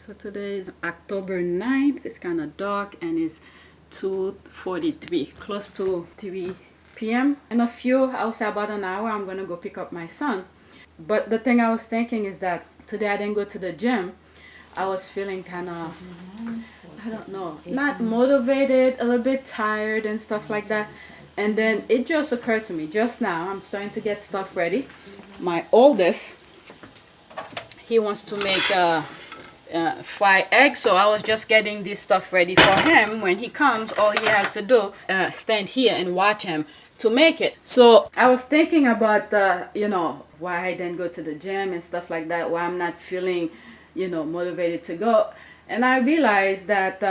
So today is October 9th. It's kind of dark and it's 2:43, close to 3 p.m. In a few, I'll say about an hour, I'm gonna go pick up my son. But the thing I was thinking is that today I didn't go to the gym. I was feeling kind of, I don't know, not motivated, a little bit tired and stuff like that. And then it just occurred to me just now, I'm starting to get stuff ready. My oldest, he wants to make fried eggs, so I was just getting this stuff ready for him. When he comes, all he has to do stand here and watch him to make it. So I was thinking about why I didn't go to the gym and stuff like that, why I'm not feeling motivated to go. And I realized that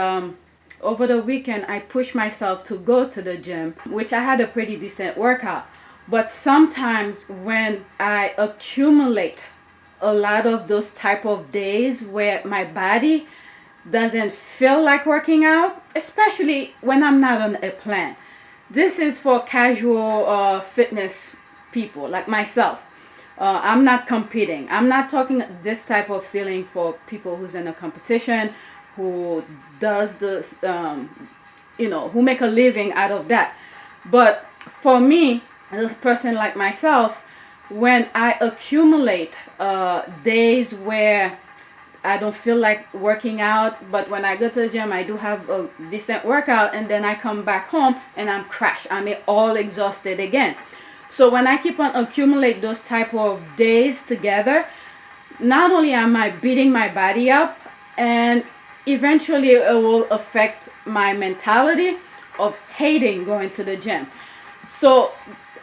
over the weekend I pushed myself to go to the gym, which I had a pretty decent workout. But sometimes when I accumulate a lot of those type of days where my body doesn't feel like working out, especially when I'm not on a plan. This is for casual fitness people like myself. I'm not competing. I'm not talking this type of feeling for people who's in a competition, who does this, who make a living out of that. But for me, as a person like myself, when I accumulate days where I don't feel like working out, but when I go to the gym, I do have a decent workout, and then I come back home and I'm crashed. I'm all exhausted again. So when I keep on accumulate those type of days together, not only am I beating my body up, and eventually it will affect my mentality of hating going to the gym. So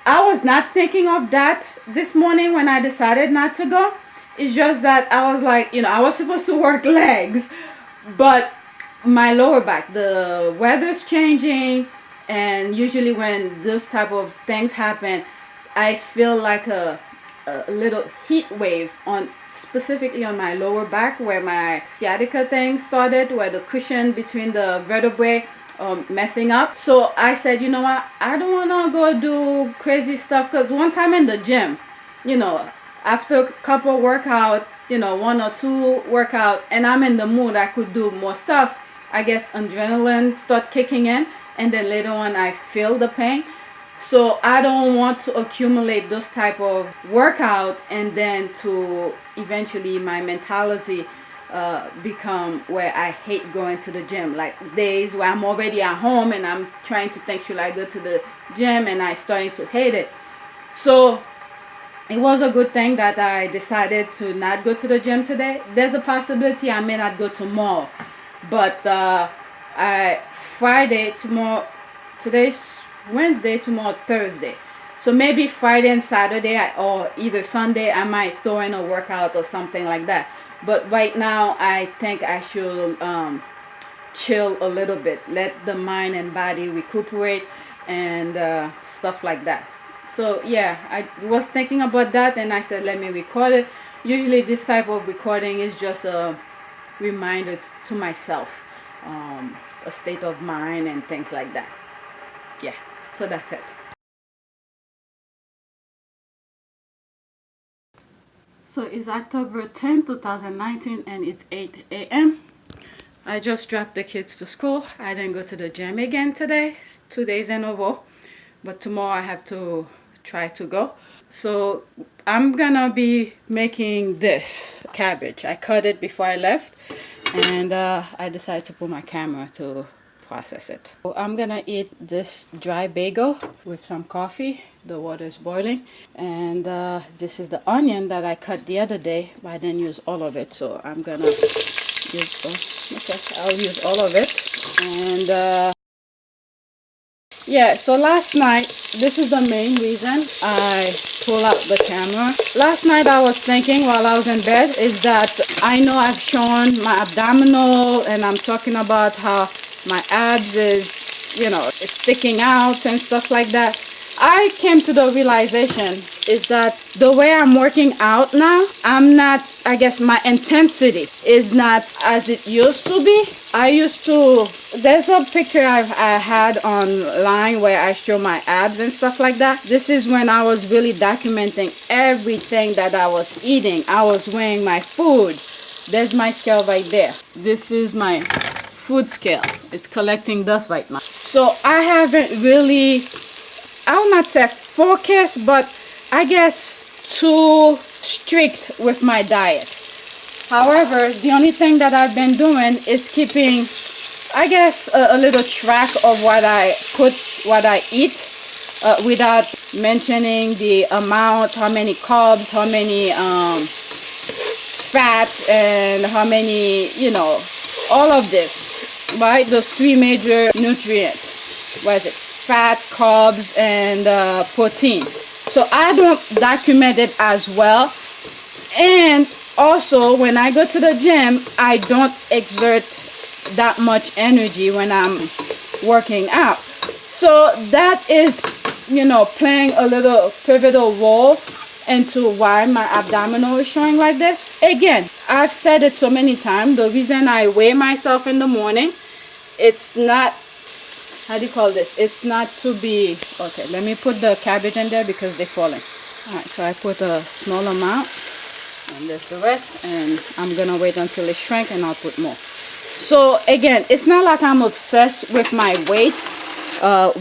I was not thinking of that this morning when I decided not to go. It's just that I was like, I was supposed to work legs, but my lower back, the weather's changing, and usually when those type of things happen, I feel like a little heat wave specifically on my lower back, where my sciatica thing started, where the cushion between the vertebrae messing up. So I said, you know what, I don't want to go do crazy stuff, because once I'm in the gym, after a couple workout, 1 or 2 workout, and I'm in the mood, I could do more stuff. I guess adrenaline start kicking in, and then later on I feel the pain. So I don't want to accumulate those type of workout, and then to eventually my mentality become where I hate going to the gym. Like days where I'm already at home and I'm trying to think, should I go to the gym, and I starting to hate it. So it was a good thing that I decided to not go to the gym today. There's a possibility I may not go tomorrow, but Friday, tomorrow, today's Wednesday, tomorrow Thursday, so maybe Friday and Saturday, or either Sunday, I might throw in a workout or something like that. But right now I think I should chill a little bit, let the mind and body recuperate, and stuff like that. So yeah, I was thinking about that, and I said, let me record it. Usually this type of recording is just a reminder to myself, a state of mind and things like that. Yeah, so that's it. So it's October 10th, 2019, and it's 8 a.m. I just dropped the kids to school. I didn't go to the gym again today. It's 2 days in a row, but tomorrow I have to try to go. So I'm gonna be making this cabbage. I cut it before I left, and I decided to put my camera to process it. So I'm gonna eat this dry bagel with some coffee. The water is boiling, and this is the onion that I cut the other day, but I didn't use all of it, so I'm gonna I'll use all of it. And yeah, so last night, this is the main reason I pull out the camera. Last night I was thinking while I was in bed is that I know I've shown my abdominal, and I'm talking about how my abs is, is sticking out and stuff like that. I came to the realization is that the way I'm working out now, I guess my intensity is not as it used to be. There's a picture I had online where I show my abs and stuff like that. This is when I was really documenting everything that I was eating. I was weighing my food. There's my scale right there. This is my food scale. It's collecting dust right now. So I haven't really, I will not say focused, but I guess too strict with my diet. However, the only thing that I've been doing is keeping, I guess, a little track of what I eat, without mentioning the amount, how many carbs, how many fat, and how many, all of this, right? Those three major nutrients. What is it? Fat, carbs, and protein. So I don't document it as well. And also, when I go to the gym, I don't exert that much energy when I'm working out. So that is, playing a little pivotal role into why my abdominal is showing like this. Again, I've said it so many times. The reason I weigh myself in the morning, it's not, how do you call this? It's not to be, okay, let me put the cabbage in there because they're falling. All right, so I put a small amount, and there's the rest, and I'm gonna wait until it shrinks and I'll put more. So again, it's not like I'm obsessed with my weight,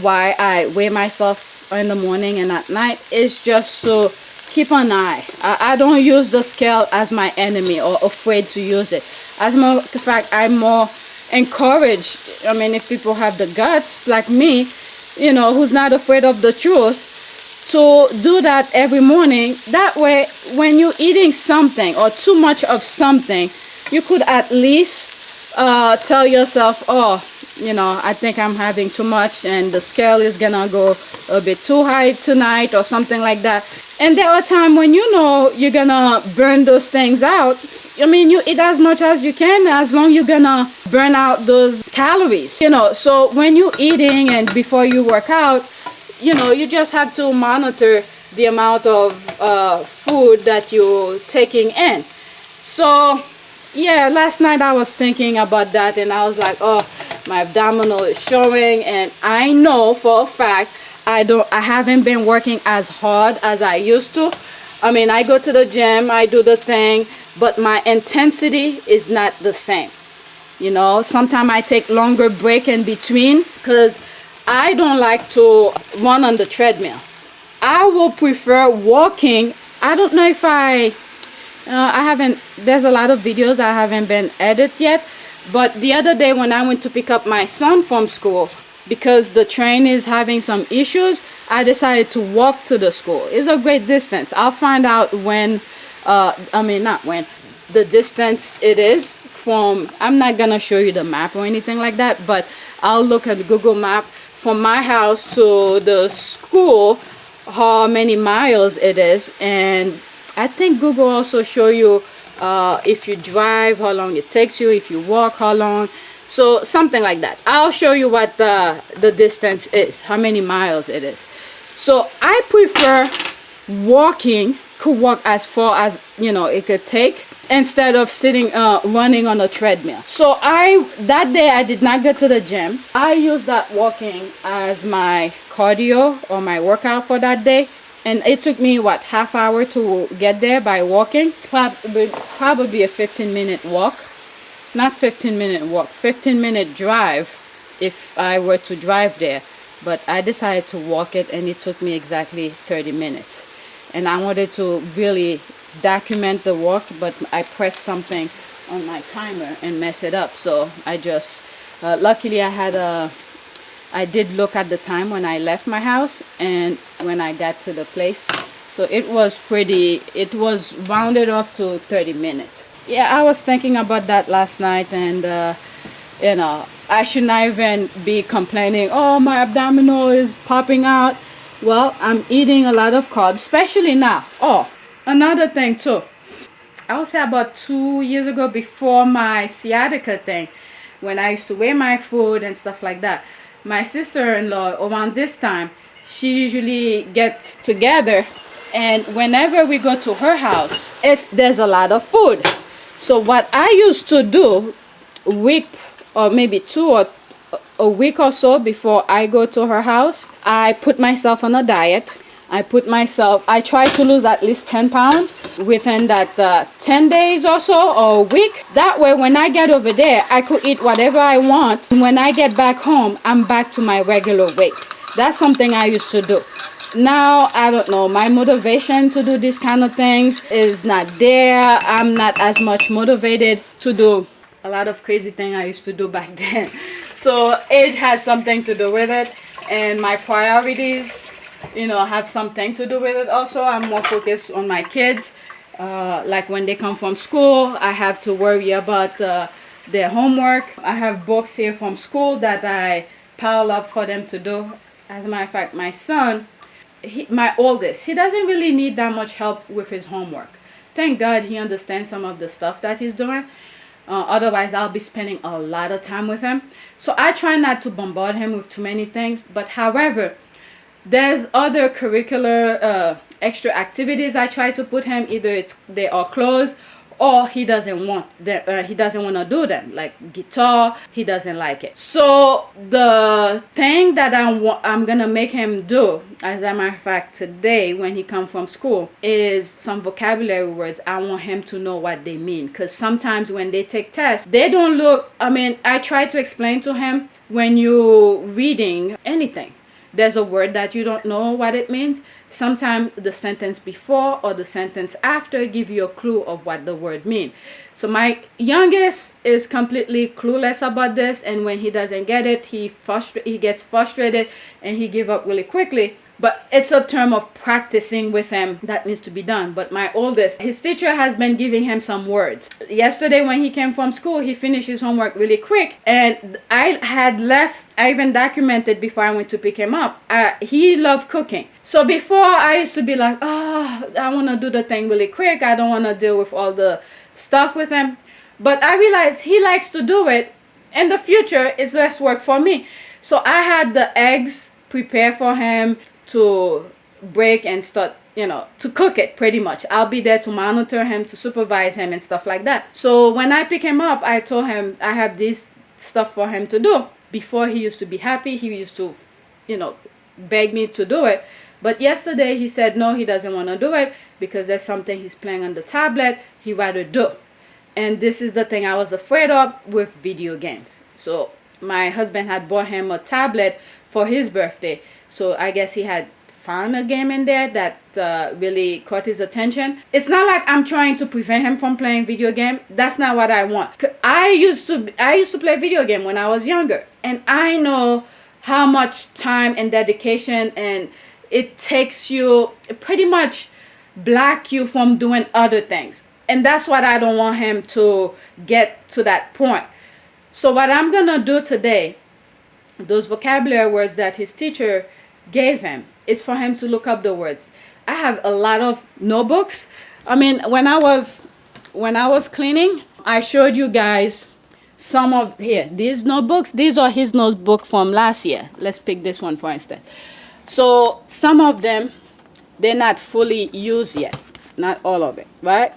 why I weigh myself in the morning and at night. It's just to keep an eye. I don't use the scale as my enemy or afraid to use it. As a matter of fact, I'm more encouraged. I mean, if people have the guts like me, who's not afraid of the truth, to do that every morning. That way, when you're eating something or too much of something, you could at least tell yourself, oh, I think I'm having too much and the scale is gonna go a bit too high tonight or something like that. And there are times when you're gonna burn those things out. I mean, you eat as much as you can, as long as you're gonna burn out those calories. So when you're eating and before you work out, you just have to monitor the amount of food that you're taking in. So yeah, last night I was thinking about that and I was like, oh, my abdominal is showing, and I know for a fact I haven't been working as hard as I used to. I mean, I go to the gym, I do the thing, but my intensity is not the same. Sometimes I take longer break in between because I don't like to run on the treadmill. I will prefer walking. I don't know if there's a lot of videos I haven't been edited yet, but the other day when I went to pick up my son from school, because the train is having some issues, I decided to walk to the school. It's a great distance. I'll find out when, not when, the distance it is from, I'm not gonna show you the map or anything like that, but I'll look at Google Map from my house to the school, how many miles it is. And I think Google also show you if you drive, how long it takes you, if you walk, how long. So something like that. I'll show you what the distance is, how many miles it is. So I prefer walking, could walk as far as it could take, instead of sitting running on a treadmill. So that day I did not go to the gym. I used that walking as my cardio or my workout for that day, and it took me half hour to get there by walking. It's probably a 15-minute walk. Not 15-minute walk, 15-minute drive if I were to drive there, but I decided to walk it and it took me exactly 30 minutes. And I wanted to really document the walk, but I pressed something on my timer and mess it up. So I just luckily I did look at the time when I left my house and when I got to the place, so it was rounded off to 30 minutes. Yeah, I was thinking about that last night, and I should not even be complaining, oh, my abdominal is popping out. Well, I'm eating a lot of carbs, especially now. Oh, another thing too, I would say about 2 years ago, before my sciatica thing, when I used to weigh my food and stuff like that, my sister-in-law, around this time, she usually gets together, and whenever we go to her house, there's a lot of food. So what I used to do, a week or maybe a week or so before I go to her house, I put myself on a diet. I try to lose at least 10 pounds within that 10 days or so, or a week. That way, when I get over there, I could eat whatever I want. And when I get back home, I'm back to my regular weight. That's something I used to do. Now, I don't know, my motivation to do these kind of things is not there. I'm not as much motivated to do a lot of crazy things I used to do back then. So age has something to do with it, and my priorities, have something to do with it also. I'm more focused on my kids. Like when they come from school, I have to worry about their homework. I have books here from school that I pile up for them to do. As a matter of fact, my son, my oldest, he doesn't really need that much help with his homework. Thank God he understands some of the stuff that he's doing. Otherwise, I'll be spending a lot of time with him. So I try not to bombard him with too many things. But however, there's other curricular extra activities I try to put him. Either they are closed, or he doesn't want to do them, like guitar. He doesn't like it. So the thing that I'm gonna make him do, as a matter of fact, today when he comes from school, is some vocabulary words. I want him to know what they mean, because sometimes when they take tests, they don't look. I try to explain to him, when you're reading anything, there's a word that you don't know what it means. Sometimes the sentence before or the sentence after give you a clue of what the word means. So my youngest is completely clueless about this, and when he doesn't get it, he gets frustrated and he gives up really quickly. But it's a term of practicing with him that needs to be done. But my oldest, his teacher has been giving him some words. Yesterday when he came from school, he finished his homework really quick. And I even documented before I went to pick him up. He loved cooking. So before, I used to be like, I want to do the thing really quick. I don't want to deal with all the stuff with him. But I realized he likes to do it. In the future, it's less work for me. So I had the eggs prepared for him to break and start, to cook it pretty much. I'll be there to monitor him, to supervise him and stuff like that. So when I pick him up, I told him I have this stuff for him to do. Before, he used to be happy. He used to, beg me to do it. But yesterday he said no, he doesn't want to do it because there's something he's playing on the tablet he'd rather do. And this is the thing I was afraid of with video games. So my husband had bought him a tablet for his birthday. So I guess he had found a game in there that really caught his attention. It's not like I'm trying to prevent him from playing video game. That's not what I want. I used to play video game when I was younger, and I know how much time and dedication and it takes you, pretty much block you from doing other things. And that's what I don't want him to get to that point. So what I'm gonna do today, those vocabulary words that his teacher gave him, it's for him to look up the words. I have a lot of notebooks. When I was cleaning, I showed you guys some of these notebooks. These are his notebook from last year. Let's pick this one for instance. So some of them, they're not fully used yet. Not all of it, right?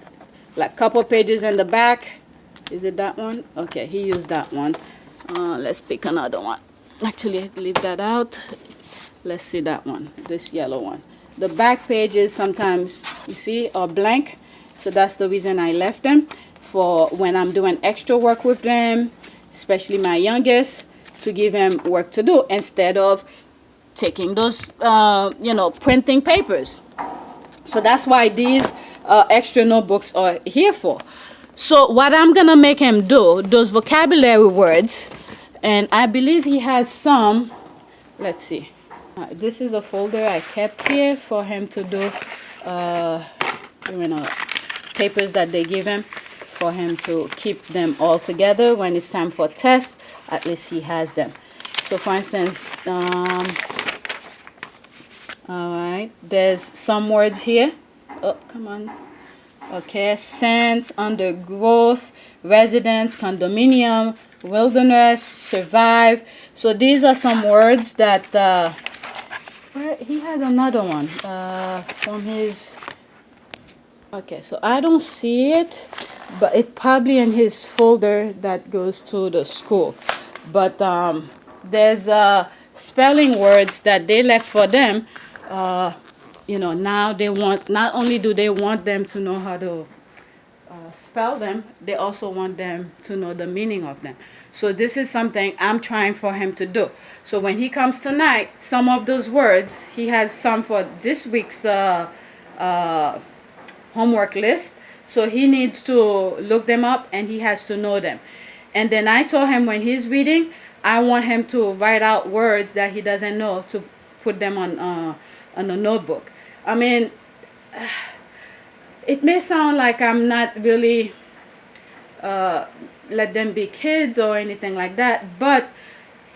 Like couple pages in the back. Is it that one? Okay, he used that one. Let's pick another one. Actually, leave that out. Let's see that one, this yellow one. The back pages sometimes, you see, are blank. So that's the reason I left them, for when I'm doing extra work with them, especially my youngest, to give him work to do instead of taking those, printing papers. So that's why these extra notebooks are here for. So what I'm gonna make him do, those vocabulary words, and I believe he has some. Let's see. This is a folder I kept here for him to do, papers that they give him, for him to keep them all together when it's time for tests. At least he has them. So for instance, all right, there's some words here. Oh, come on. Okay, sense, undergrowth, residence, condominium, wilderness, survive. So these are some words that he had another one from his. Okay, so I don't see it, but it probably in his folder that goes to the school. But there's spelling words that they left for them. now they want, not only do they want them to know how to spell them, they also want them to know the meaning of them. So this is something I'm trying for him to do. So when he comes tonight, some of those words, he has some for this week's homework list. So he needs to look them up and he has to know them. And then I told him when he's reading, I want him to write out words that he doesn't know, to put them on a notebook. I mean, it may sound like I'm not really let them be kids or anything like that, but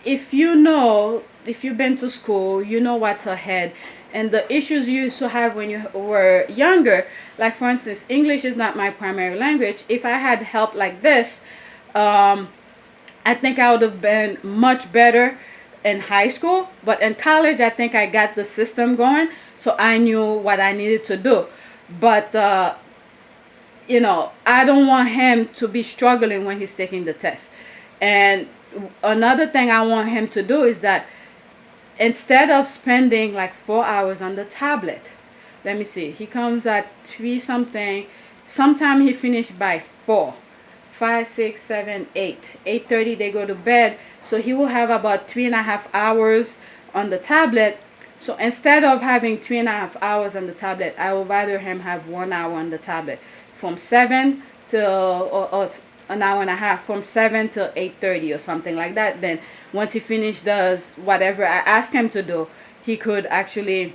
if you've been to school, you know what's ahead. And the issues you used to have when you were younger, like for instance, English is not my primary language. If I had help like this, I think I would have been much better in high school. But in college, I think I got the system going, so I knew what I needed to do. But I don't want him to be struggling when he's taking the test. And another thing I want him to do is that instead of spending like 4 hours on the tablet, let me see, he comes at 3 something, sometime he finished by 4, 5, 6, 7, 8, 8:30 they go to bed, so he will have about 3.5 hours on the tablet. So instead of having 3.5 hours on the tablet, I would rather him have 1 hour on the tablet, from 7 till or an hour and a half, from 7 till 8:30 or something like that. Then once he does whatever I ask him to do, he could actually,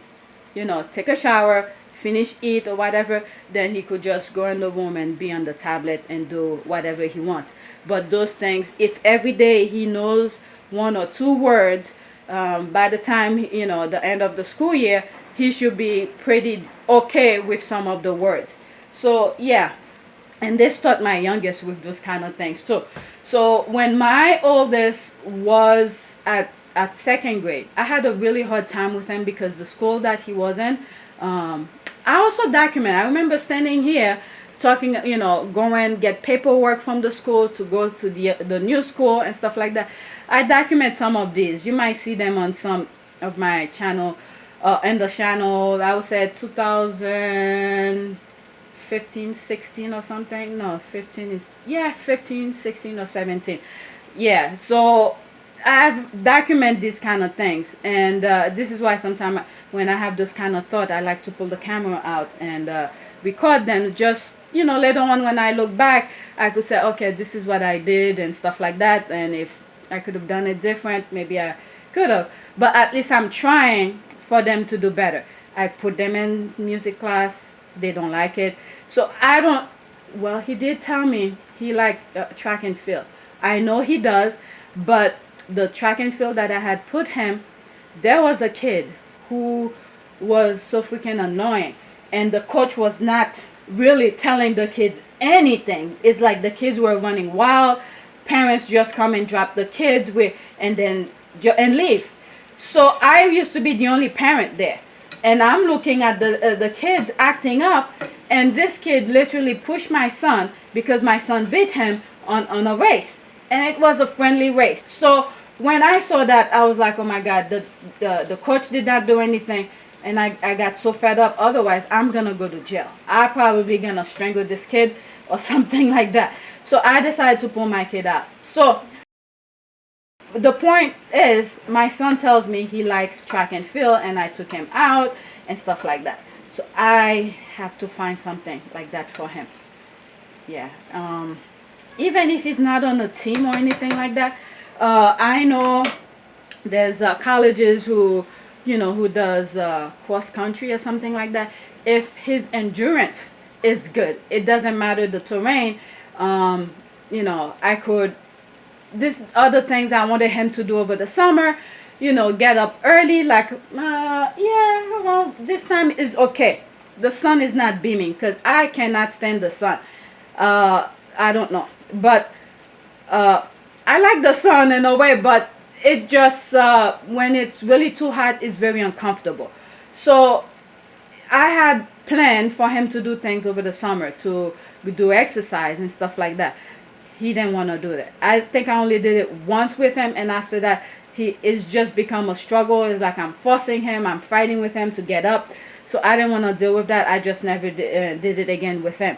take a shower, finish, eat or whatever. Then he could just go in the room and be on the tablet and do whatever he wants. But those things, if every day he knows 1 or 2 words, by the time, the end of the school year, he should be pretty okay with some of the words. So yeah. And this taught my youngest with those kind of things too. So when my oldest was at 2nd grade, I had a really hard time with him because the school that he was in, I also document. I remember standing here talking, going get paperwork from the school to go to the new school and stuff like that. I document some of these. You might see them on some of my channel, in the channel. I would say 2015, 16 or something. No, 15 15, 16 or 17. Yeah, so I've documented these kind of things, and this is why sometimes when I have this kind of thought, I like to pull the camera out and record them. Just later on when I look back, I could say, okay, this is what I did and stuff like that. And if I could have done it different, maybe I could have. But at least I'm trying for them to do better. I put them in music class. They don't like it. So I don't, well, he did tell me he liked track and field. I know he does, but the track and field that I had put him, there was a kid who was so freaking annoying. And the coach was not really telling the kids anything. It's like the kids were running wild. Parents just come and drop the kids and then leave. So I used to be the only parent there. And I'm looking at the kids acting up, and this kid literally pushed my son because my son beat him on a race, and it was a friendly race. So when I saw that, I was like, oh my God, the coach did not do anything, and I got so fed up. Otherwise, I'm gonna go to jail. I'm probably gonna strangle this kid or something like that. So I decided to pull my kid out. So the point is, my son tells me he likes track and field, and I took him out and stuff like that. So I have to find something like that for him. Yeah. Even if he's not on a team or anything like that, I know there's colleges who does cross country or something like that. If his endurance is good, it doesn't matter the terrain. I could. This other things I wanted him to do over the summer, get up early, like, this time is okay. The sun is not beaming because I cannot stand the sun. I don't know. But I like the sun in a way, but it just, when it's really too hot, it's very uncomfortable. So I had planned for him to do things over the summer, to do exercise and stuff like that. He didn't want to do that. I think I only did it once with him, and after that, it's just become a struggle. It's like I'm forcing him, I'm fighting with him to get up. So I didn't want to deal with that. I just never did it again with him.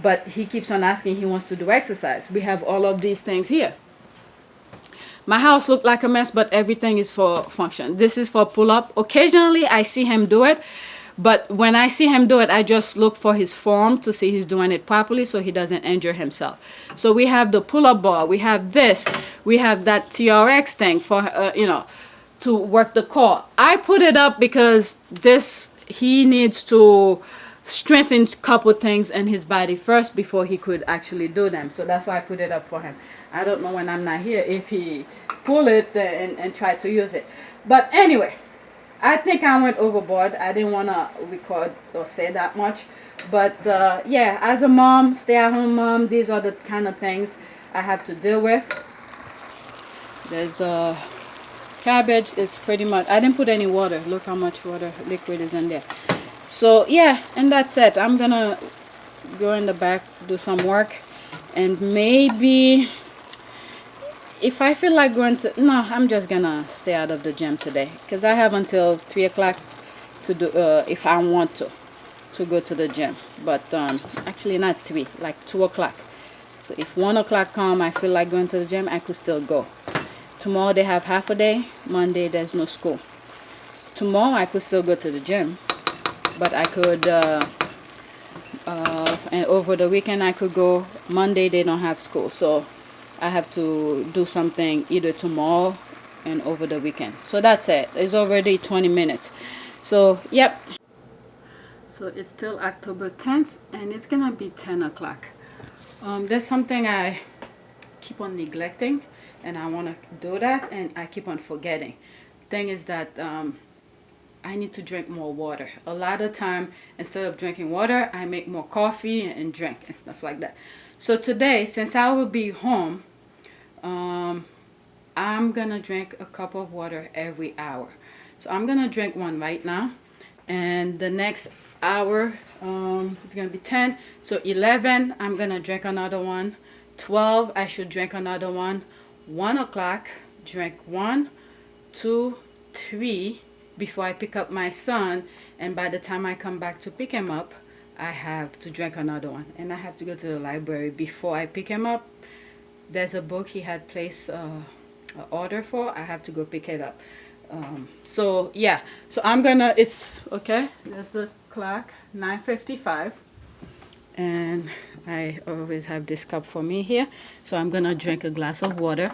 But he keeps on asking, he wants to do exercise. We have all of these things here. My house looked like a mess, but everything is for function. This is for pull-up. Occasionally, I see him do it. But when I see him do it, I just look for his form to see he's doing it properly so he doesn't injure himself. So we have the pull-up bar. We have this. We have that TRX thing for, to work the core. I put it up because he needs to strengthen a couple things in his body first before he could actually do them. So that's why I put it up for him. I don't know when I'm not here if he pull it and try to use it. But anyway, I think I went overboard. I didn't want to record or say that much. But yeah, as a mom, stay-at-home mom, these are the kind of things I have to deal with. There's the cabbage. It's pretty much, I didn't put any water. Look how much water liquid is in there. So yeah, and that's it. I'm gonna go in the back, do some work, and maybe if I feel like going to, no, I'm just gonna stay out of the gym today because I have until 3 o'clock to do, if I want to go to the gym. But actually not 3, like 2 o'clock. So if 1 o'clock come, I feel like going to the gym, I could still go. Tomorrow they have half a day. Monday there's no school. So tomorrow I could still go to the gym, but I could and over the weekend I could go. Monday they don't have school, so I have to do something either tomorrow and over the weekend. So that's it. It's already 20 minutes. So yep. So it's still October 10th and it's gonna be 10 o'clock. There's something I keep on neglecting and I want to do that and I keep on forgetting. Thing is that I need to drink more water. A lot of time, instead of drinking water, I make more coffee and drink and stuff like that. So today, since I will be home, I'm gonna drink a cup of water every hour. So I'm gonna drink one right now, and the next hour is gonna be 10. So 11, I'm gonna drink another one. 12, I should drink another one. 1 o'clock, drink 1, 2, 3. Before I pick up my son, and by the time I come back to pick him up, I have to drink another one, and I have to go to the library before I pick him up. There's a book he had placed an order for. I have to go pick it up. So yeah, so I'm gonna, it's okay, there's the clock, 9:55, and I always have this cup for me here. So I'm gonna drink a glass of water.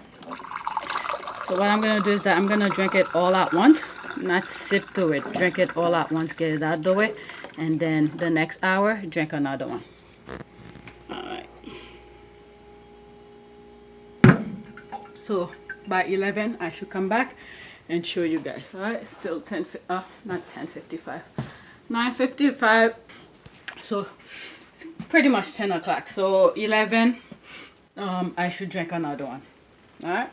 So what I'm gonna do is that I'm gonna drink it all at once, not sip through it. Drink it all at once, get it out of the way, and then the next hour drink another one. All right. So by 11 I should come back and show you guys. All right, still not 10:55, 9:55. So it's pretty much 10 o'clock. So 11 I should drink another one. All right.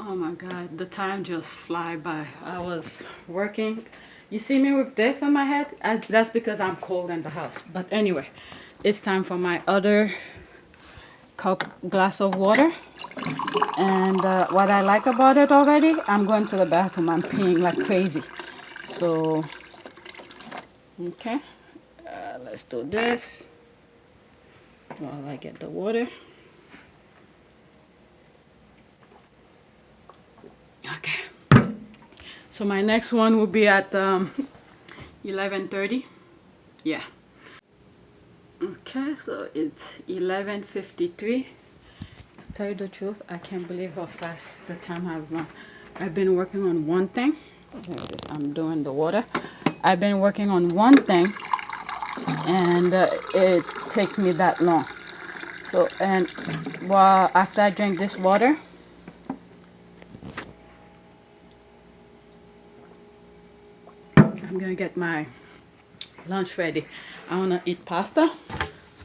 Oh my god, the time just fly by. I was working. You see me with this on my head? That's because I'm cold in the house. But anyway, it's time for my other glass of water. And what I like about it already, I'm going to the bathroom. I'm peeing like crazy. So, okay. Let's do this while I get the water. Okay, so my next one will be at 11:30. Yeah. Okay, so it's 11:53. To tell you the truth, I can't believe how fast the time has run. I've been working on one thing. There it is. I'm doing the water. I've been working on one thing, and it takes me that long. So, and well, after I drink this water, I'm gonna get my lunch ready. I wanna eat pasta.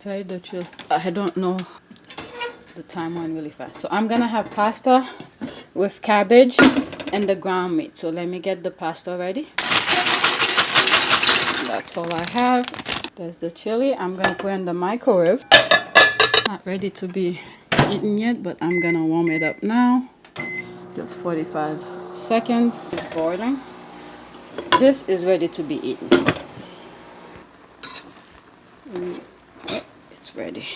Tell you the truth, I don't know, the time went really fast. So I'm gonna have pasta with cabbage and the ground meat. So let me get the pasta ready. That's all I have. There's the chili. I'm gonna put in the microwave. Not ready to be eaten yet, but I'm gonna warm it up now. Just 45 seconds. It's boiling. This is ready to be eaten. It's ready.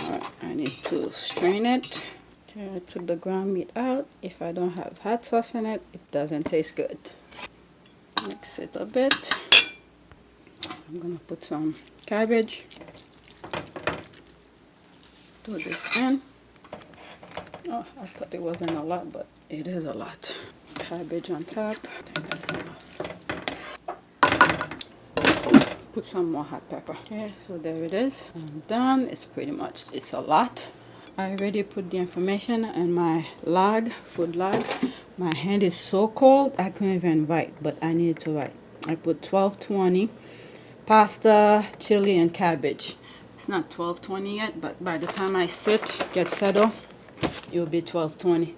Alright, I need to strain it. Okay, I took the ground meat out. If I don't have hot sauce in it, it doesn't taste good. Mix it a bit. I'm gonna put some cabbage. Throw this in. Oh, I thought it wasn't a lot, but it is a lot. Cabbage on top. I think that's enough. Put some more hot pepper. Okay, so there it is. I'm done. It's a lot. I already put the information in my log, food log. My hand is so cold I couldn't even write, but I need to write. I put 1220 pasta, chili, and cabbage. It's not 12:20 yet, but by the time I get settled, it will be 12:20.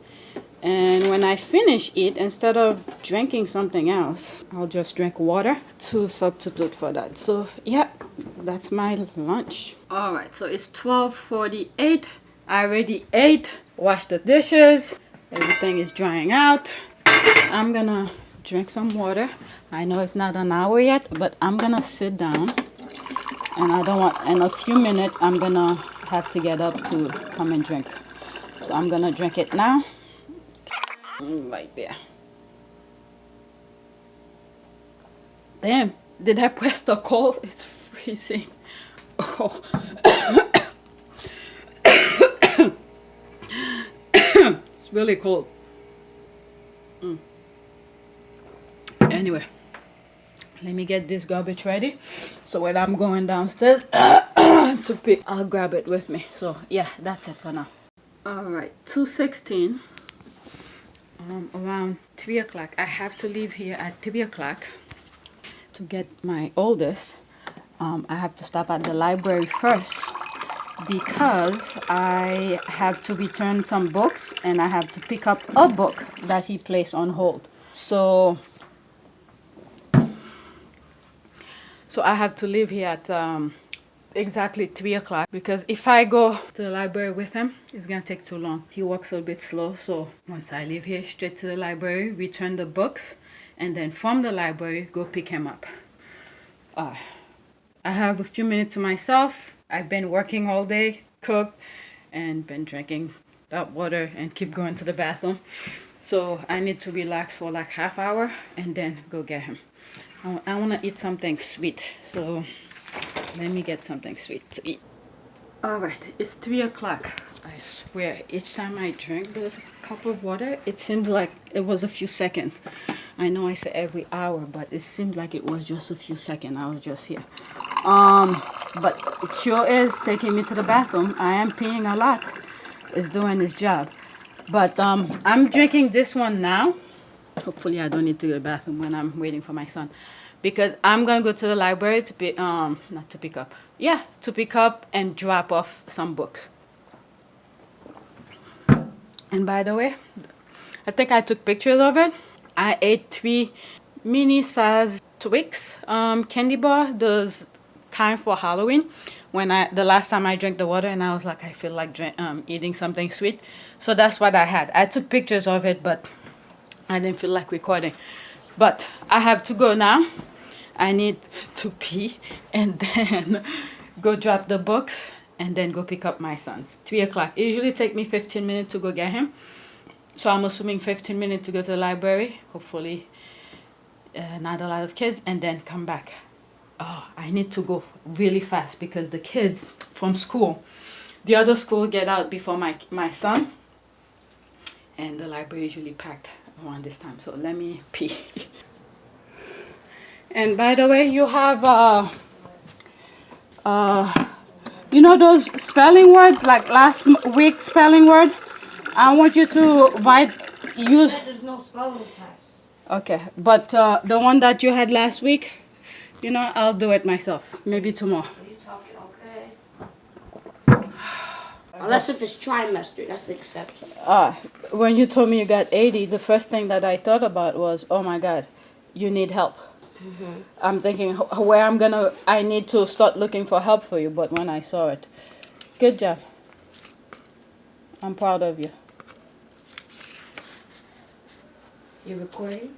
And when I finish it, instead of drinking something else, I'll just drink water to substitute for that. So yeah, that's my lunch. All right, so it's 12:48. I already ate, washed the dishes. Everything is drying out. I'm gonna drink some water. I know it's not an hour yet, but I'm gonna sit down. And I don't want, in a few minutes, I'm gonna have to get up to come and drink. So I'm gonna drink it now. Right there. Damn, did I press the cold? It's freezing. Oh. It's really cold. Anyway, let me get this garbage ready. So when I'm going downstairs to pick, I'll grab it with me. So yeah, that's it for now. Alright, 2:16. Around 3 o'clock. I have to leave here at 3 o'clock to get my oldest. I have to stop at the library first because I have to return some books and I have to pick up a book that he placed on hold. So I have to leave here at exactly 3 o'clock because if I go to the library with him, it's gonna take too long. He walks a bit slow, so once I leave here, straight to the library, return the books, and then from the library, go pick him up. I have a few minutes to myself. I've been working all day, cooked, and been drinking that water and keep going to the bathroom. So I need to relax for like half hour and then go get him. I want to eat something sweet, so let me get something sweet to eat. Alright, it's 3 o'clock. I swear, each time I drink this cup of water, it seems like it was a few seconds. I know I say every hour, but it seemed like it was just a few seconds. I was just here. But it sure is taking me to the bathroom. I am peeing a lot. It's doing its job. But I'm drinking this one now. Hopefully I don't need to go to the bathroom when I'm waiting for my son. Because I'm going to go to the library to pick, to pick up and drop off some books. And by the way, I think I took pictures of it. I ate 3 mini-size Twix candy bar, those kind for Halloween. The last time I drank the water and I was like, I feel like eating something sweet. So that's what I had. I took pictures of it, but I didn't feel like recording. But I have to go now. I need to pee and then go drop the books and then go pick up my sons. 3 o'clock. It usually take me 15 minutes to go get him. So I'm assuming 15 minutes to go to the library. Hopefully not a lot of kids. And then come back. Oh, I need to go really fast because the kids from school, the other school get out before my son. And the library is usually packed around this time. So let me pee. And by the way, you have you know those spelling words like last week spelling word? I want you to use. There's no spelling test. Okay, but the one that you had last week, you know, I'll do it myself. Maybe tomorrow. Are you talking okay? Unless if it's trimester, that's the exception. When you told me you got 80, the first thing that I thought about was, oh my God, you need help. Mm-hmm. I'm thinking where I need to start looking for help for you, but when I saw it, good job. I'm proud of you. You recording?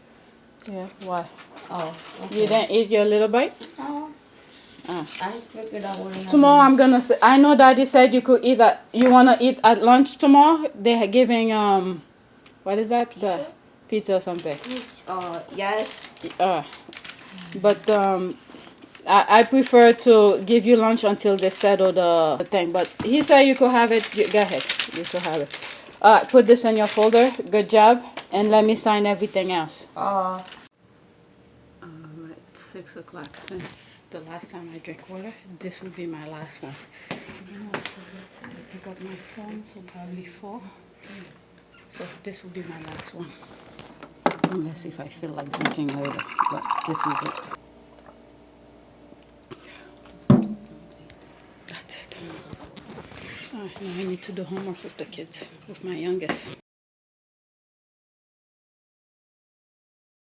Yeah, why? Oh, okay. You didn't eat your little bite? No. Oh. I figured I wouldn't have Tomorrow I'm gonna say, I know Daddy said you could eat at, you wanna eat at lunch tomorrow? They're giving, what is that? Pizza? Pizza or something. Yes. But I prefer to give you lunch until they settle the thing. But he said you could have it. Go ahead. You could have it. Put this in your folder. Good job. And let me sign everything else. Right, 6 o'clock. Since the last time I drank water, this will be my last one. You know, I pick up my son, so probably 4. So this will be my last one. Let's see if I feel like drinking later. But this is it. That's it. Alright, now I need to do homework with the kids, with my youngest.